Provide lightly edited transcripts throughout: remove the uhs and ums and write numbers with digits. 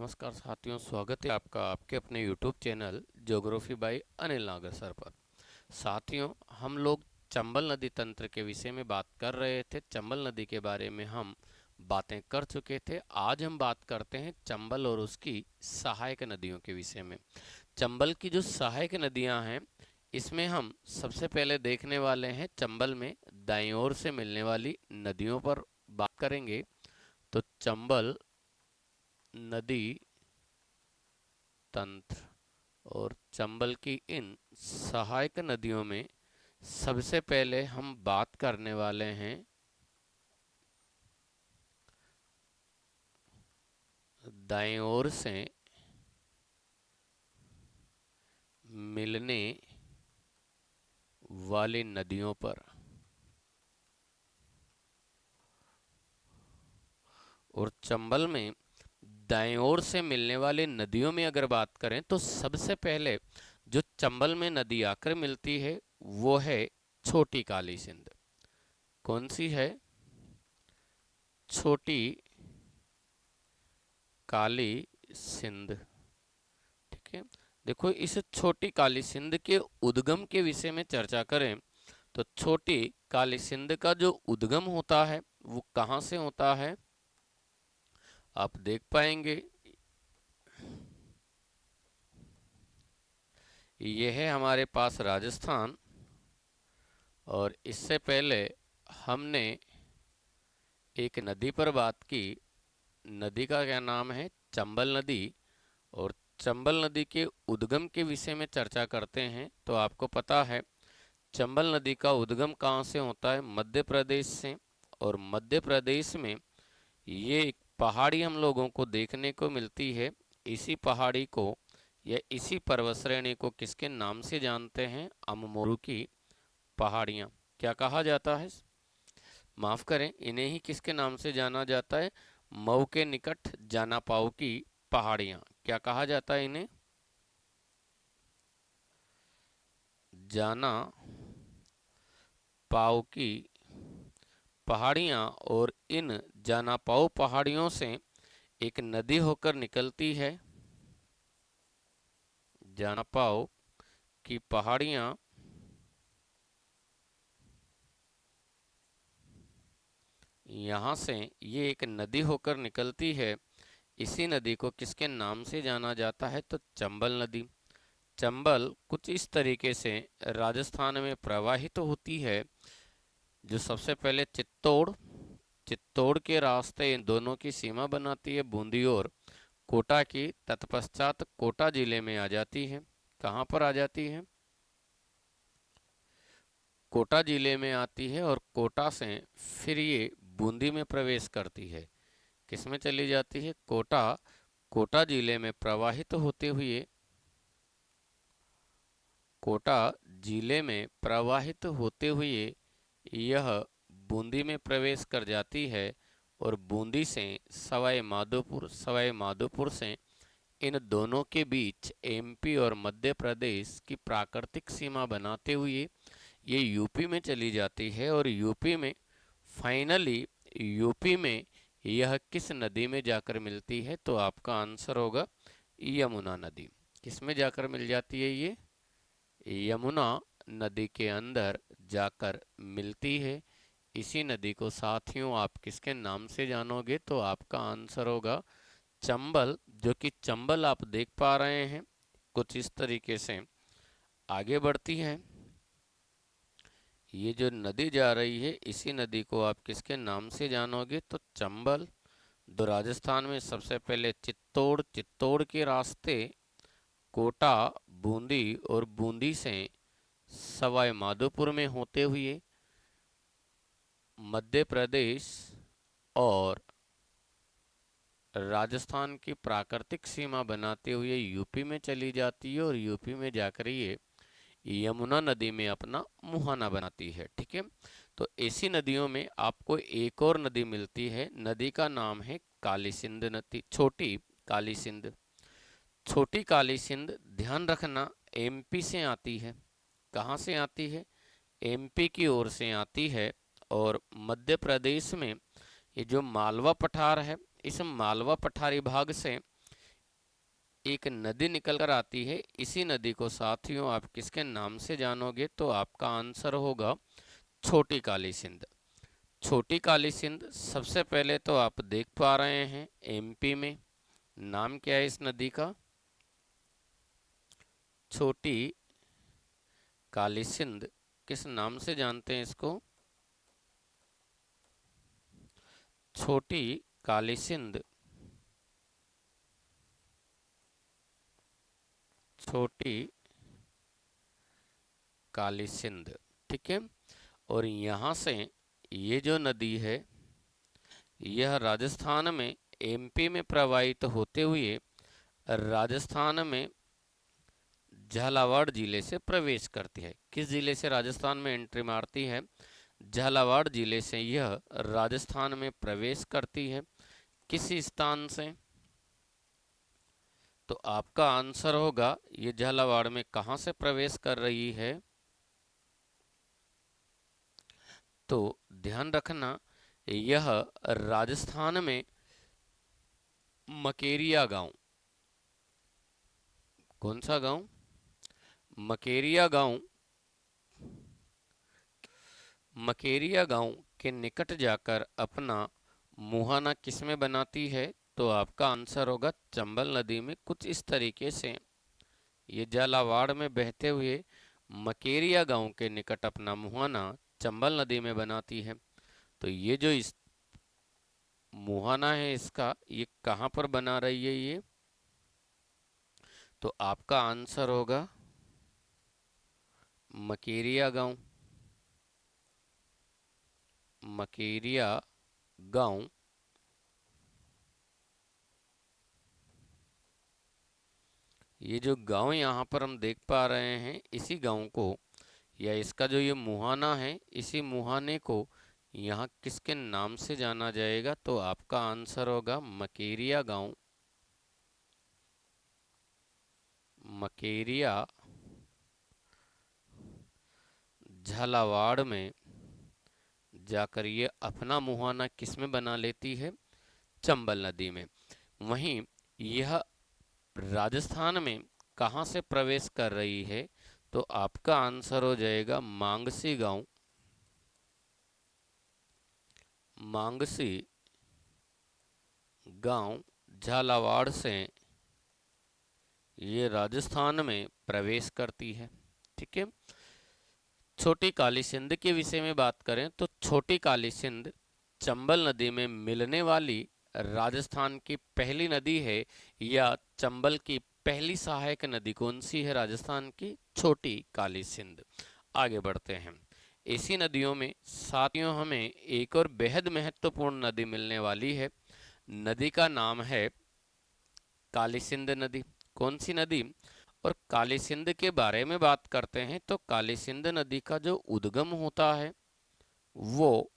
नमस्कार साथियों, स्वागत है आपका आपके अपने YouTube channel geography bye Anil नागर सर पर। साथियों, हम लोग चंबल नदी तंत्र के विषय में बात कर रहे थे। चंबल नदी के बारे में हम बातें कर चुके थे। आज हम बात करते हैं चंबल और उसकी सहायक नदियों के विषय में। चंबल की जो सहायक नदियां हैं, इसमें हम सबसे पहले देखने वाले हैं चंबल में दाईं ओर से मिलने वाली नदियों पर बात करेंगे। तो चंबल नदी तंत्र और चंबल की इन सहायक नदियों में सबसे पहले हम बात करने वाले हैं दाएं ओर से मिलने वाली नदियों पर। और चंबल में दाएं ओर से मिलने वाली नदियों में अगर बात करें तो सबसे पहले जो चंबल में नदी आकर मिलती है वो है छोटी काली सिंध। कौन सी है? छोटी काली सिंध। ठीक है, देखो, इस छोटी काली सिंध के उद्गम के विषय में चर्चा करें तो छोटी काली सिंध का जो उद्गम होता है वो कहाँ से होता है? आप देख पाएंगे, यह है हमारे पास राजस्थान। और इससे पहले हमने एक नदी पर बात की। नदी का क्या नाम है? चंबल नदी। और चंबल नदी के उद्गम के विषय में चर्चा करते हैं तो आपको पता है चंबल नदी का उद्गम कहाँ से होता है? मध्य प्रदेश से। और मध्य प्रदेश में ये एक पहाड़ी हम लोगों को देखने को मिलती है। इसी पहाड़ी को या इसी पर्वत श्रेणी को किसके नाम से जानते हैं? अममोरू की पहाड़ियाँ। क्या कहा जाता है? माफ करें, इन्हें ही किसके नाम से जाना जाता है? मऊ के निकट जाना पाओ की पहाड़ियाँ। क्या कहा जाता है इन्हें? जाना पाओ की पहाड़ियाँ। और इन जाना पाओ पहाड़ियों से एक नदी होकर निकलती है। जाना पाओ की पहाड़ियाँ यहाँ से ये एक नदी होकर निकलती है। इसी नदी को किसके नाम से जाना जाता है? तो चंबल नदी। चंबल कुछ इस तरीके से राजस्थान में प्रवाहित तो होती है। जो सबसे पहले चित्तौड़ के रास्ते इन दोनों की सीमा बनाती है बूंदी और कोटा की। तत्पश्चात कोटा जिले में आ जाती है। कहाँ पर आ जाती है? कोटा जिले में आती है। और कोटा से फिर ये बूंदी में प्रवेश करती है। किसमें चली जाती है? कोटा। कोटा जिले में प्रवाहित होते हुए कोटा जिले में प्रवाहित होते हुए यह बूंदी में प्रवेश कर जाती है। और बूंदी से सवाई माधोपुर से इन दोनों के बीच एमपी और मध्य प्रदेश की प्राकृतिक सीमा बनाते हुए ये यूपी में चली जाती है। और यूपी में फाइनली यूपी में यह किस नदी में जाकर मिलती है? तो आपका आंसर होगा यमुना नदी। किस में जाकर मिल जाती है ये? यमुना नदी के अंदर जाकर मिलती है। इसी नदी को साथियों आप किसके नाम से जानोगे? तो आपका आंसर होगा चंबल। जो कि चंबल आप देख पा रहे हैं कुछ इस तरीके से आगे बढ़ती है। ये जो नदी जा रही है इसी नदी को आप किसके नाम से जानोगे? तो चंबल। दो राजस्थान में सबसे पहले चित्तौड़ के रास्ते कोटा, बूंदी और बूंदी से सवाई माधोपुर में होते हुए मध्य प्रदेश और राजस्थान की प्राकृतिक सीमा बनाते हुए यूपी में चली जाती है। और यूपी में जाकर ये यमुना नदी में अपना मुहाना बनाती है। ठीक है, तो ऐसी नदियों में आपको एक और नदी मिलती है। नदी का नाम है काली सिंध नदी, छोटी काली सिंध। छोटी काली सिंध, ध्यान रखना, एमपी से आती है। कहाँ से आती है? एमपी की ओर से आती है। और मध्य प्रदेश में ये जो मालवा पठार है, इस मालवा पठारी भाग से एक नदी निकल कर आती है, इसी नदी को साथियों आप किसके नाम से जानोगे? तो आपका आंसर होगा छोटी काली सिंध। छोटी काली सिंध सबसे पहले तो आप देख पा रहे हैं एमपी में। नाम क्या है इस नदी का? छोटी काली सिंध। किस नाम से जानते हैं इसको? छोटी काली सिंध। छोटी काली सिंध, ठीक है। और यहाँ से ये जो नदी है, यह राजस्थान में एमपी में प्रवाहित होते हुए राजस्थान में झालावाड़ जिले से प्रवेश करती है। किस जिले से राजस्थान में एंट्री मारती है? झालावाड़ जिले से यह राजस्थान में प्रवेश करती है। किस स्थान से? तो आपका आंसर होगा ये झालावाड़ में कहां से प्रवेश कर रही है? तो ध्यान रखना, यह राजस्थान में मकेरिया गांव। कौन सा गांव? मकेरिया गांव। मकेरिया गांव के निकट जाकर अपना मुहाना किसमें बनाती है? तो आपका आंसर होगा चंबल नदी में। कुछ इस तरीके से ये झालावाड़ में बहते हुए मकेरिया गांव के निकट अपना मुहाना चंबल नदी में बनाती है। तो ये जो इस मुहाना है इसका, ये कहाँ पर बना रही है ये? तो आपका आंसर होगा मकेरिया गांव। मकेरिया गांव। ये जो गांव यहाँ पर हम देख पा रहे हैं, इसी गांव को या इसका जो ये मुहाना है, इसी मुहाने को यहाँ किसके नाम से जाना जाएगा? तो आपका आंसर होगा मकेरिया गांव। मकेरिया झालावाड़ में जाकर ये अपना मुहाना किसमें बना लेती है? चंबल नदी में। वहीं यह राजस्थान में कहां से प्रवेश कर रही है? तो आपका आंसर हो जाएगा मांगसी गांव। मांगसी गांव झालावाड़ से ये राजस्थान में प्रवेश करती है, ठीक है। छोटी काली सिंध के विषय में बात करें तो छोटी काली सिंध चंबल नदी में मिलने वाली राजस्थान की पहली नदी है, या चंबल की पहली सहायक नदी कौन सी है राजस्थान की? छोटी काली सिंध। आगे बढ़ते हैं। इसी नदियों में साथियों हमें एक और बेहद महत्वपूर्ण नदी मिलने वाली है। नदी का नाम है काली सिंध नदी। कौन सी नदी? और काली सिंध के बारे में बात करते हैं तो काली सिंध नदी का जो उद्गम होता है वो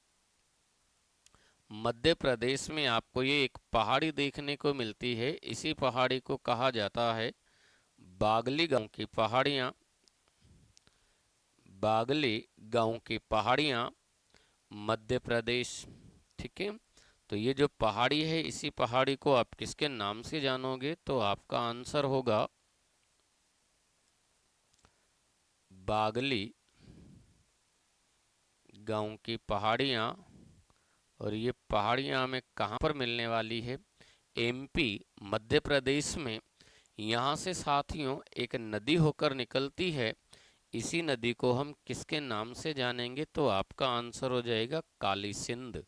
मध्य प्रदेश में आपको ये एक पहाड़ी देखने को मिलती है। इसी पहाड़ी को कहा जाता है बागली गांव की पहाड़ियां। बागली गांव की पहाड़ियां, मध्य प्रदेश, ठीक है। तो ये जो पहाड़ी है, इसी पहाड़ी को आप किसके नाम से जानोगे? तो आपका आंसर होगा बागली गांव की पहाड़ियां। और ये पहाड़ियां हमें कहाँ पर मिलने वाली है? एमपी, मध्य प्रदेश में। यहाँ से साथियों एक नदी होकर निकलती है। इसी नदी को हम किसके नाम से जानेंगे? तो आपका आंसर हो जाएगा काली सिंध।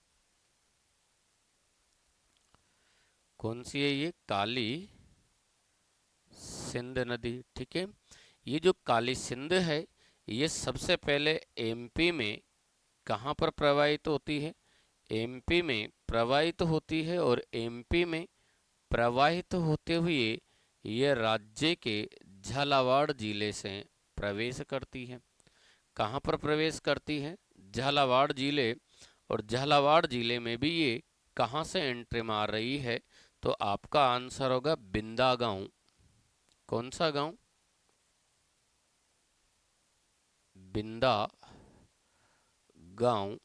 कौन सी है ये? काली सिंध नदी, ठीक है। ये जो काली सिंध है, ये सबसे पहले एमपी में कहाँ पर प्रवाहित होती है? एमपी में प्रवाहित होती है। और एमपी में प्रवाहित होते हुए यह राज्य के झालावाड़ जिले से प्रवेश करती है। कहाँ पर प्रवेश करती है? झालावाड़ जिले। और झालावाड़ जिले में भी ये कहाँ से एंट्री मार रही है? तो आपका आंसर होगा बिंदा गांव। कौन सा गांव? बिंदा गांव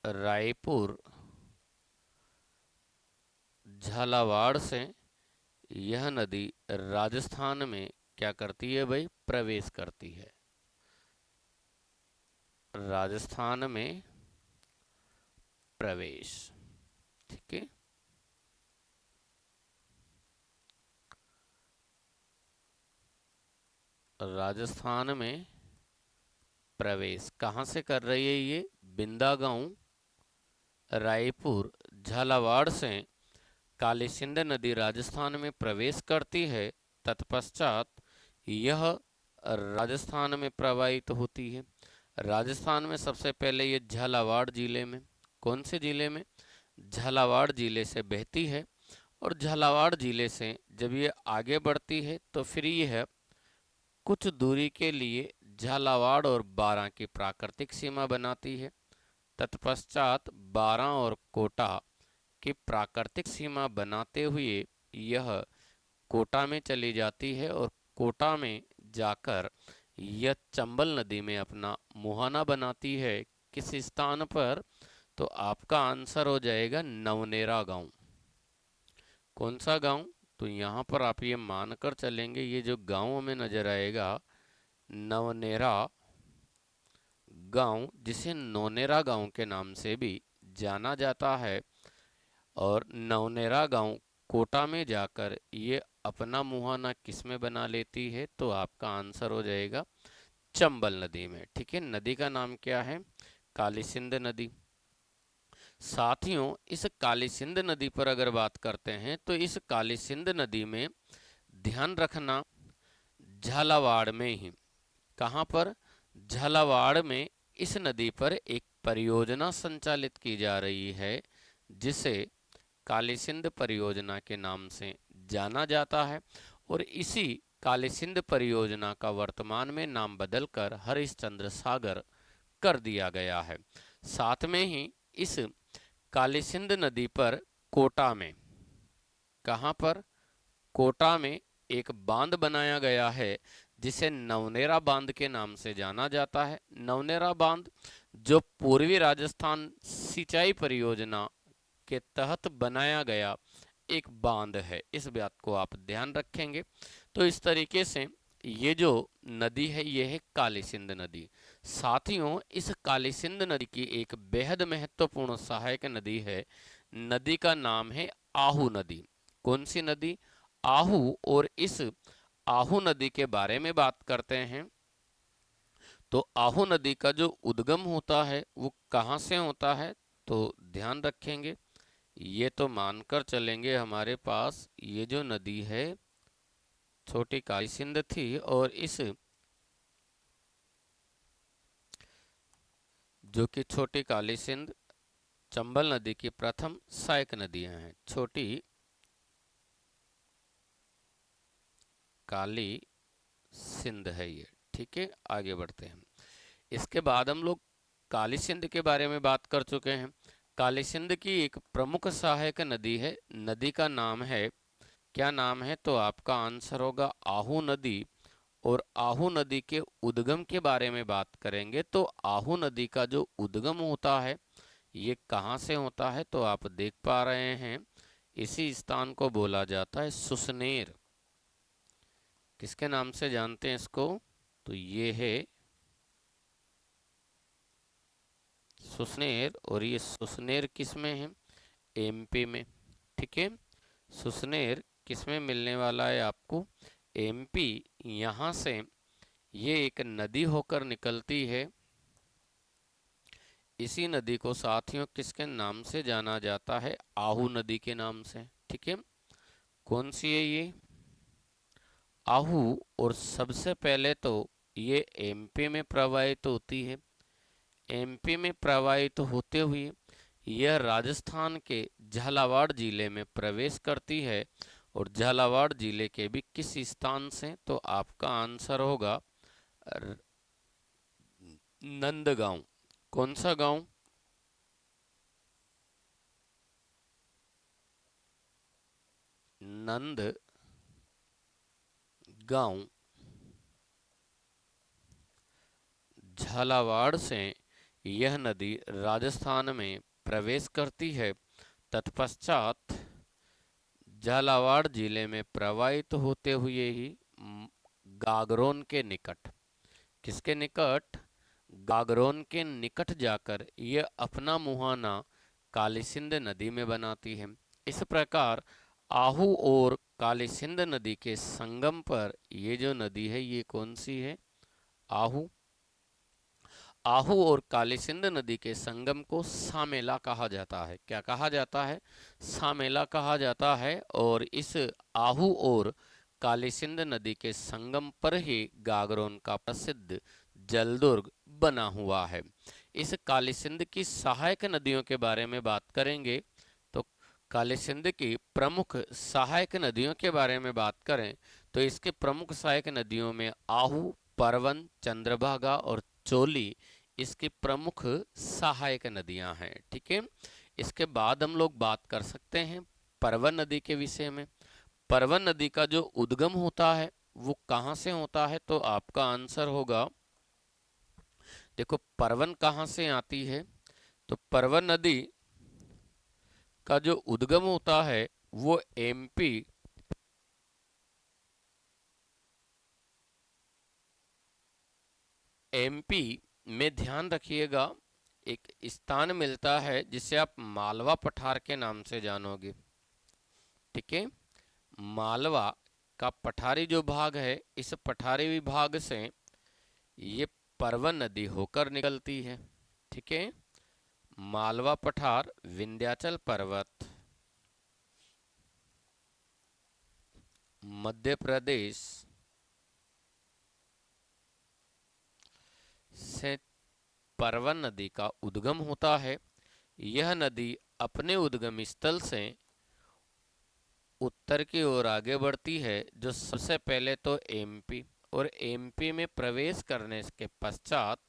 रायपुर झालावाड़ से यह नदी राजस्थान में क्या करती है भाई, प्रवेश करती है। राजस्थान में प्रवेश, ठीक है। राजस्थान में प्रवेश कहाँ से कर रही है ये, बिंदा गांव, रायपुर, झालावाड़ से काली सिंध नदी राजस्थान में प्रवेश करती है। तत्पश्चात यह राजस्थान में प्रवाहित होती है। राजस्थान में सबसे पहले ये झालावाड़ जिले में, कौन से जिले में, झालावाड़ जिले से बहती है। और झालावाड़ जिले से जब ये आगे बढ़ती है तो फिर यह कुछ दूरी के लिए झालावाड़ और बारां की प्राकृतिक सीमा बनाती है। तत्पश्चात बारां और कोटा की प्राकृतिक सीमा बनाते हुए यह कोटा में चली जाती है और कोटा में जाकर यह चंबल नदी में अपना मुहाना बनाती है। किस स्थान पर, तो आपका आंसर हो जाएगा नवनेरा गांव। कौन सा गांव, तो यहाँ पर आप ये मानकर चलेंगे, ये जो गांव हमें नजर आएगा नवनेरा गांव, जिसे नौनेरा गांव के नाम से भी जाना जाता है। और नवनेरा गांव कोटा में जाकर ये अपना मुहाना किस में बना लेती है, तो आपका आंसर हो जाएगा चंबल नदी में, ठीक है। नदी का नाम क्या है, काली सिंध नदी। साथियों, इस काली सिंध नदी पर अगर बात करते हैं तो इस काली सिंध नदी में ध्यान रखना, झालावाड़ में ही, कहाँ पर, झालावाड़ में इस नदी पर एक परियोजना संचालित की जा रही है जिसे काली सिंध परियोजना के नाम से जाना जाता है। और इसी काली सिंध परियोजना का वर्तमान में नाम बदलकर हरिश्चंद्र सागर कर दिया गया है। साथ में ही इस काली सिंध नदी पर कोटा में, कहाँ पर, कोटा में एक बांध बनाया गया है जिसे नवनेरा बांध के नाम से जाना जाता है। नवनेरा बांध जो पूर्वी राजस्थान सिंचाई परियोजना के तहत बनाया गया एक बांध है, इस बात को आप ध्यान रखेंगे। तो इस तरीके से ये जो नदी है ये है काली सिंध नदी। साथियों, इस काली सिंध नदी की एक बेहद महत्वपूर्ण सहायक नदी है, नदी का नाम है आहू नदी। कौन सी नदी, आहू। और इस आहू नदी के बारे में बात करते हैं तो आहू नदी का जो उद्गम होता है वो कहाँ से होता है, तो ध्यान रखेंगे, ये तो मानकर चलेंगे हमारे पास ये जो नदी है छोटी काली सिंध थी, और इस जो कि छोटी काली सिंध चंबल नदी की प्रथम सहायक नदियां हैं, छोटी काली सिंध है ये, ठीक है। आगे बढ़ते हैं। इसके बाद हम लोग काली सिंध के बारे में बात कर चुके हैं। काली सिंध की एक प्रमुख सहायक नदी है, नदी का नाम है, क्या नाम है, तो आपका आंसर होगा आहू नदी। और आहू नदी के उद्गम के बारे में बात करेंगे तो आहू नदी का जो उद्गम होता है ये कहाँ से होता है, तो आप देख पा रहे हैं इसी स्थान को बोला जाता है सुसनेर। किसके नाम से जानते हैं इसको, तो ये है सुसनेर। और ये सुसनेर किस में है, एमपी में, ठीक है। सुसनेर किस में मिलने वाला है आपको, एमपी। यहाँ से ये एक नदी होकर निकलती है, इसी नदी को साथियों किसके नाम से जाना जाता है, आहू नदी के नाम से, ठीक है। कौन सी है ये, आहू। और सबसे पहले तो ये एमपी में प्रवाहित होती है, एमपी में प्रवाहित होते हुए यह राजस्थान के झालावाड़ जिले में प्रवेश करती है। और झालावाड़ जिले के भी किस स्थान से, तो आपका आंसर होगा नंदगांव। कौन सा गांव, नंद गांव, झालावाड़ से यह नदी राजस्थान में प्रवेश करती है। तत्पश्चात झालावाड़ जिले में प्रवाहित होते हुए ही गागरोन के निकट, किसके निकट, गागरोन के निकट जाकर यह अपना मुहाना काली सिंध नदी में बनाती है। इस प्रकार आहू और काली सिंध नदी के संगम पर ये जो नदी है ये कौन सी है, आहू। आहू और काली सिंध नदी के संगम को सामेला कहा जाता है। क्या कहा जाता है, सामेला कहा जाता है। और इस आहू और काली सिंध नदी के संगम पर ही गागरोन का प्रसिद्ध जलदुर्ग बना हुआ है। इस काली सिंध की सहायक नदियों के बारे में बात करेंगे तो काली सिंध की प्रमुख सहायक नदियों के बारे में बात करें तो इसके प्रमुख सहायक नदियों में आहू, परवन, चंद्रभागा और चोली इसकी प्रमुख सहायक नदियां हैं। ठीक है, इसके बाद हम लोग बात कर सकते हैं परवन नदी के विषय में। परवन नदी का जो उद्गम होता है वो कहाँ से होता है, तो आपका आंसर होगा, देखो परवन कहाँ से आती है, तो परवन नदी का जो उद्गम होता है वो एमपी में, ध्यान रखिएगा, एक स्थान मिलता है जिसे आप मालवा पठार के नाम से जानोगे। ठीक है, मालवा का पठारी जो भाग है, इस पठारी विभाग से ये परवन नदी होकर निकलती है। ठीक है, मालवा पठार विंध्याचल पर्वत, मध्य प्रदेश से परवन नदी का उद्गम होता है। यह नदी अपने उद्गम स्थल से उत्तर की ओर आगे बढ़ती है, जो सबसे पहले तो एमपी, और एमपी में प्रवेश करने के पश्चात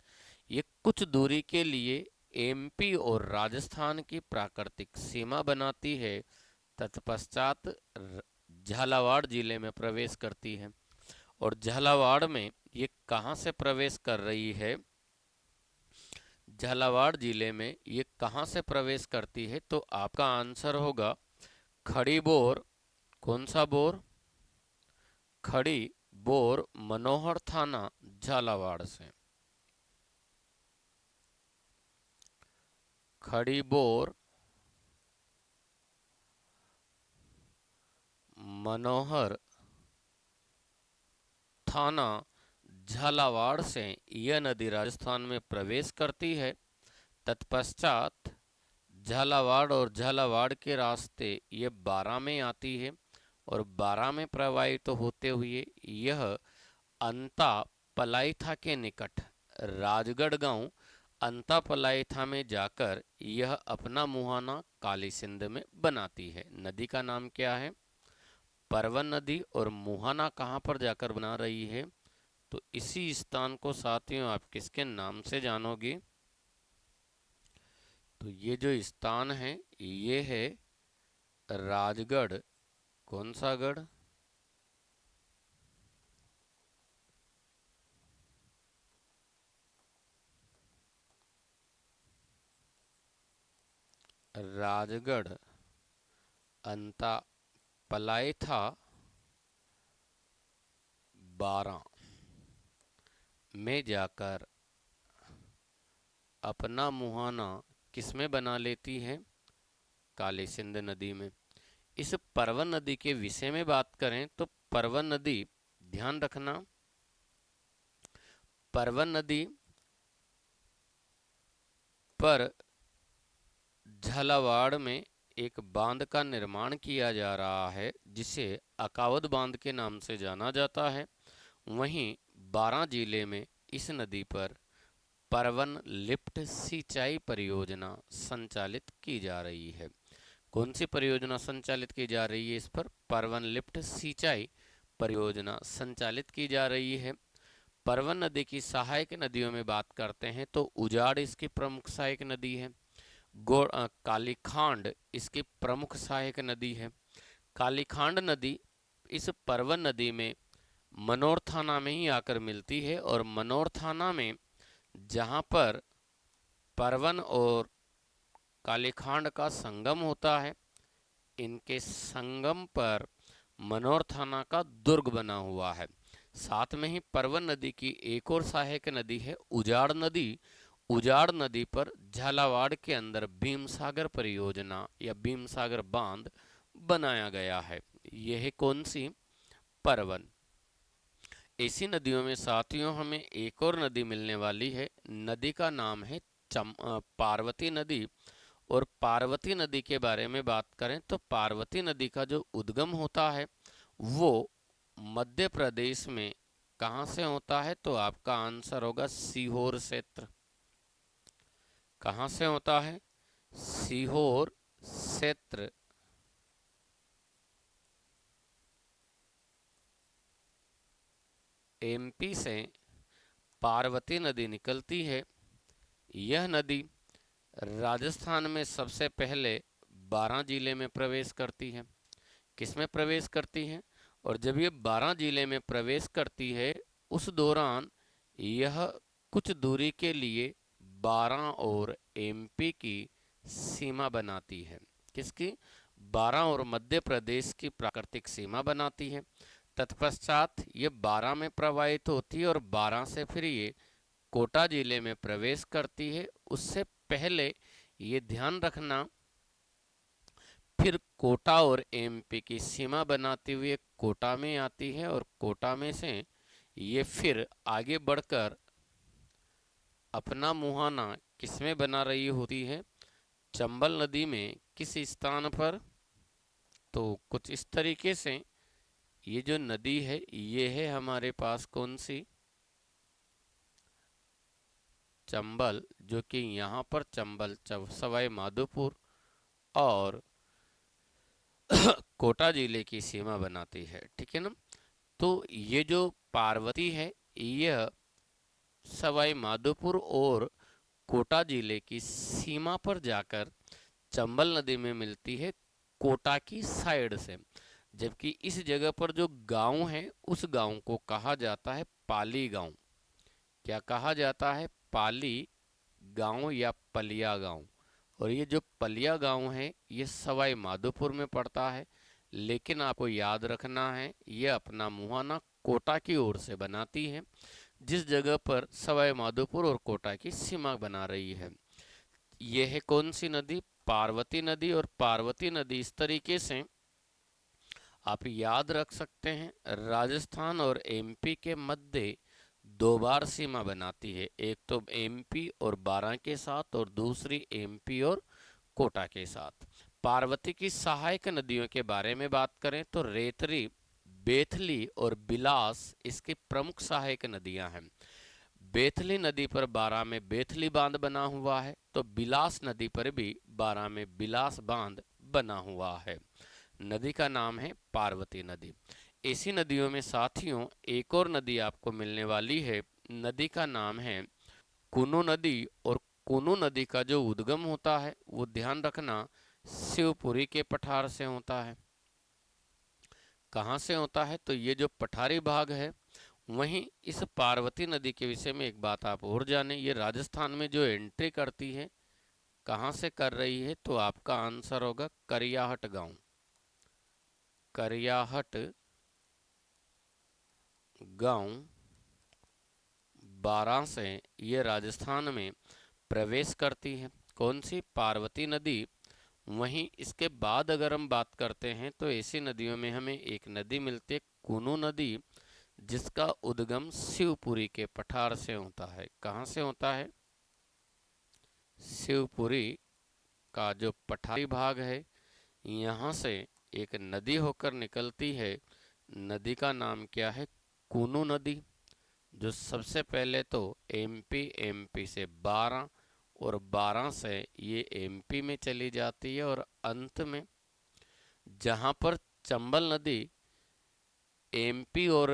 ये कुछ दूरी के लिए एमपी और राजस्थान की प्राकृतिक सीमा बनाती है। तत्पश्चात झालावाड़ जिले में प्रवेश करती है। और झालावाड़ में ये कहाँ से प्रवेश कर रही है, झालावाड़ जिले में ये कहाँ से प्रवेश करती है, तो आपका आंसर होगा खड़ी बोर। कौन सा बोर, खड़ी बोर मनोहर थाना झालावाड़ से। खड़ी बोर मनोहर थाना झालावाड़ से यह नदी राजस्थान में प्रवेश करती है। तत्पश्चात झालावाड़ और झालावाड़ के रास्ते ये बारां में आती है, और बारां में प्रवाहित तो होते हुए यह अंता पलाईथा के निकट राजगढ़ गांव अंता पलाईथा में जाकर यह अपना मुहाना काली सिंध में बनाती है। नदी का नाम क्या है, परवन नदी। और मुहाना कहाँ पर जाकर बना रही है, तो इसी स्थान को साथियों आप किसके नाम से जानोगे, तो ये जो स्थान है ये है राजगढ़। कौन सा गढ़, राजगढ़ अंता पलायथा बारां में जाकर अपना मुहाना किसमें बना लेती है, काली सिंध नदी में। इस परवन नदी के विषय में बात करें तो परवन नदी, ध्यान रखना, परवन नदी पर झालावाड़ में एक बांध का निर्माण किया जा रहा है जिसे अकावद बांध के नाम से जाना जाता है। वहीं बारां जिले में इस नदी पर परवन लिफ्ट सिंचाई परियोजना संचालित की जा रही है। कौन सी परियोजना संचालित की जा रही है, इस पर परवन लिफ्ट सिंचाई परियोजना संचालित की जा रही है। परवन नदी की सहायक नदियों में बात करते हैं तो उजाड़ इसकी प्रमुख सहायक नदी है। कालीखांड इसकी प्रमुख सहायक नदी है। कालीखांड नदी इस परवन नदी में मनोर थाना में ही आकर मिलती है, और मनोर थाना में जहाँ पर परवन और कालीखांड का संगम होता है इनके संगम पर मनोर थाना का दुर्ग बना हुआ है। साथ में ही परवन नदी की एक और सहायक नदी है उजाड़ नदी। उजाड़ नदी पर झालावाड़ के अंदर भीमसागर परियोजना या भीमसागर बांध बनाया गया है। यह है कौन सी? परवन। इसी नदियों में साथियों हमें एक और नदी मिलने वाली है। नदी का नाम है पार्वती नदी। और पार्वती नदी के बारे में बात करें तो पार्वती नदी का जो उद्गम होता है वो मध्य प्रदेश में कहाँ से होता है? तो आपका आंसर होगा सीहोर क्षेत्र। कहाँ से होता है? सीहोर क्षेत्र। एमपी से पार्वती नदी निकलती है। यह नदी राजस्थान में सबसे पहले 12 जिले में प्रवेश करती है। किसमें प्रवेश करती है? और जब ये 12 जिले में प्रवेश करती है उस दौरान यह कुछ दूरी के लिए 12 और एमपी की सीमा बनाती है। किसकी? 12 और मध्य प्रदेश की प्राकृतिक सीमा बनाती है। तत्पश्चात ये 12 में प्रवाहित होती है और 12 से फिर ये कोटा जिले में प्रवेश करती है। उससे पहले ये ध्यान रखना, फिर कोटा और एमपी की सीमा बनाते हुए कोटा में आती है और कोटा में से ये फिर आगे बढ़कर अपना मुहाना किसमें बना रही होती है? चंबल नदी में। किस स्थान पर? तो कुछ इस तरीके से ये जो नदी है ये है हमारे पास कौन सी? चंबल, जो कि यहाँ पर चंबल सवाई माधोपुर और कोटा जिले की सीमा बनाती है। ठीक है ना? तो ये जो पार्वती है यह सवाई माधोपुर और कोटा जिले की सीमा पर जाकर चंबल नदी में मिलती है कोटा की साइड से। जबकि इस जगह पर जो गांव है उस गांव को कहा जाता है पाली गांव। क्या कहा जाता है? पाली गांव या पलिया गांव। और ये जो पलिया गांव है ये सवाई माधोपुर में पड़ता है। लेकिन आपको याद रखना है ये अपना मुहाना कोटा की ओर से बनाती है, जिस जगह पर सवाई माधोपुर और कोटा की सीमा बना रही है। यह है कौन सी नदी? पार्वती नदी। और पार्वती नदी इस तरीके से आप याद रख सकते हैं राजस्थान और एमपी के मध्य 2 बार सीमा बनाती है। एक तो एमपी और 12 के साथ और दूसरी एमपी और कोटा के साथ। पार्वती की सहायक नदियों के बारे में बात करें तो रेतरी, बेथली और बिलास इसकी प्रमुख सहायक नदियां हैं। बेथली नदी पर 12 में बेथली बांध बना हुआ है तो बिलास नदी पर भी 12 में बिलास बांध बना हुआ है। नदी का नाम है पार्वती नदी। इसी नदियों में साथियों एक और नदी आपको मिलने वाली है। नदी का नाम है कुनु नदी। और कुनु नदी का जो उद्गम होता है वो ध्यान रखना शिवपुरी के पठार से होता है। कहाँ से होता है? तो ये जो पठारी भाग है। वहीं इस पार्वती नदी के विषय में एक बात आप और जानें, ये राजस्थान में जो एंट्री करती है कहाँ से कर रही है? तो आपका आंसर होगा करियाहट गांव। करियाहट गांव 12 से ये राजस्थान में प्रवेश करती है। कौन सी? पार्वती नदी। वहीं इसके बाद अगर हम बात करते हैं तो ऐसी नदियों में हमें एक नदी मिलती है कुनु नदी, जिसका उद्गम शिवपुरी के पठार से होता है। कहाँ से होता है? शिवपुरी का जो पठारी भाग है यहाँ से एक नदी होकर निकलती है। नदी का नाम क्या है? कुनु नदी। जो सबसे पहले तो एमपी से 12 और 12 से ये एमपी में चली जाती है और अंत में जहाँ पर चंबल नदी एमपी और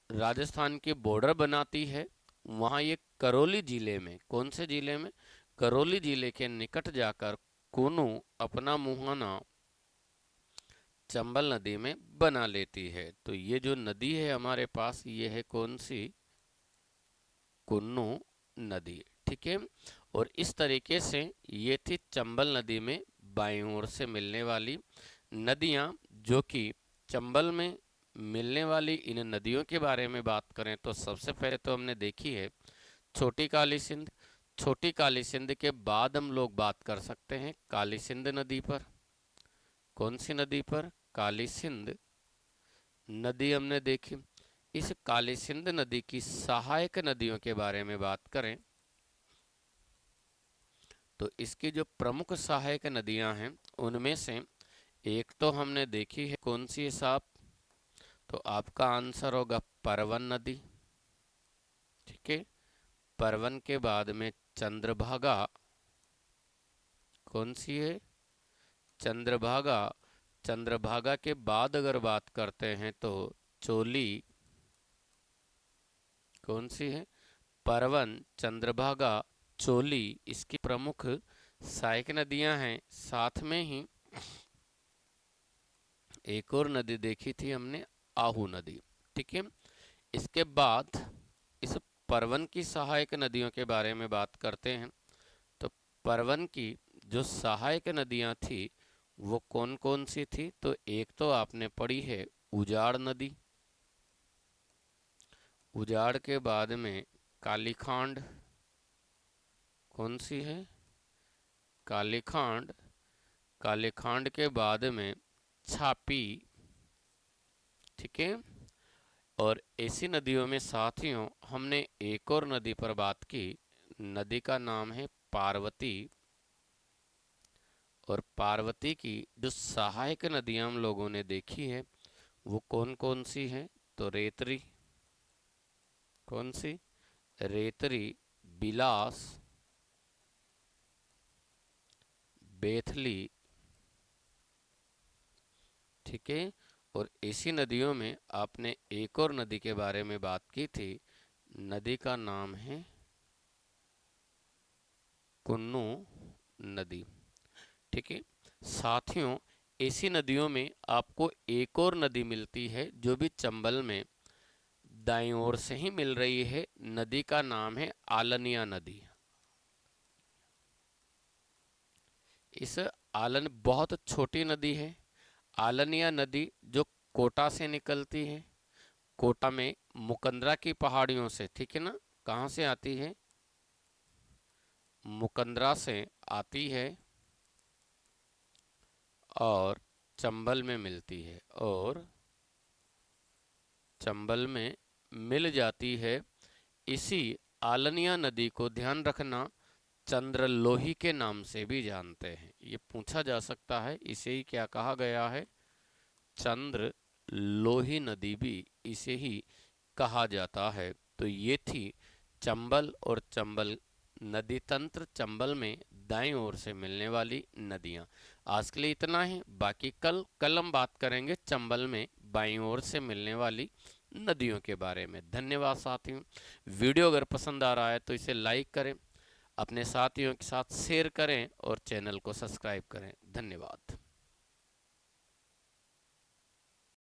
राजस्थान के बॉर्डर बनाती है वहाँ ये करौली जिले में, कौन से जिले में? करौली जिले के निकट जाकर कुनु अपना मुहाना चंबल नदी में बना लेती है। तो ये जो नदी है हमारे पास ये है कौन सी? कुन्नू नदी। ठीक है। और इस तरीके से ये थी चंबल नदी में बाईं ओर से मिलने वाली नदियाँ, जो कि चंबल में मिलने वाली इन नदियों के बारे में बात करें तो सबसे पहले तो हमने देखी है छोटी काली सिंध। छोटी काली सिंध के बाद हम लोग बात कर सकते हैं काली सिंध नदी पर। कौन सी नदी पर? काली सिंध नदी हमने देखी। इस काली सिंध नदी की सहायक नदियों के बारे में बात करें तो इसकी जो प्रमुख सहायक नदियां हैं उनमें से एक तो हमने देखी है, कौन सी है साहब? तो आपका आंसर होगा परवन नदी। ठीक है, परवन के बाद में चंद्रभागा। कौन सी है? चंद्रभागा। चंद्रभागा के बाद अगर बात करते हैं तो चोली। कौन सी है? परवन, चंद्रभागा, चोली इसकी प्रमुख सहायक नदियां हैं। साथ में ही एक और नदी देखी थी हमने, आहू नदी। ठीक है, इसके बाद इस परवन की सहायक नदियों के बारे में बात करते हैं तो परवन की जो सहायक नदियां थी वो कौन कौन सी थी? तो एक तो आपने पढ़ी है उजाड़ नदी। उजाड़ के बाद में कालीखांड। कौन सी है? कालीखांड। कालीखांड के बाद में छापी। ठीक है, और ऐसी नदियों में साथियों हमने एक और नदी पर बात की। नदी का नाम है पार्वती। और पार्वती की जो सहायक नदियां हम लोगों ने देखी है वो कौन कौन सी हैं? तो रेतरी। कौन सी? रेतरी, बिलास, बेथली। ठीक है, और इसी नदियों में आपने एक और नदी के बारे में बात की थी। नदी का नाम है कुन्नू नदी। ठीक है, साथियों ऐसी नदियों में आपको एक और नदी मिलती है जो भी चंबल में दाईं ओर से ही मिल रही है। नदी का नाम है आलनिया नदी। इस आलन बहुत छोटी नदी है। आलनिया नदी जो कोटा से निकलती है, कोटा में मुकंदरा की पहाड़ियों से। ठीक है ना, कहाँ से आती है? मुकंदरा से आती है और चंबल में मिलती है, और चंबल में मिल जाती है। इसी आलनिया नदी को ध्यान रखना चंद्रलोही के नाम से भी जानते हैं। ये पूछा जा सकता है, इसे ही क्या कहा गया है? चंद्रलोही नदी भी इसे ही कहा जाता है। तो ये थी चंबल और चंबल नदी तंत्र, चंबल में दाईं ओर से मिलने वाली नदियां। आज के लिए इतना ही, बाकी कल हम बात करेंगे चंबल में बाईं ओर से मिलने वाली नदियों के बारे में। धन्यवाद साथियों। वीडियो अगर पसंद आ रहा है तो इसे लाइक करें, अपने साथियों के साथ शेयर करें और चैनल को सब्सक्राइब करें। धन्यवाद।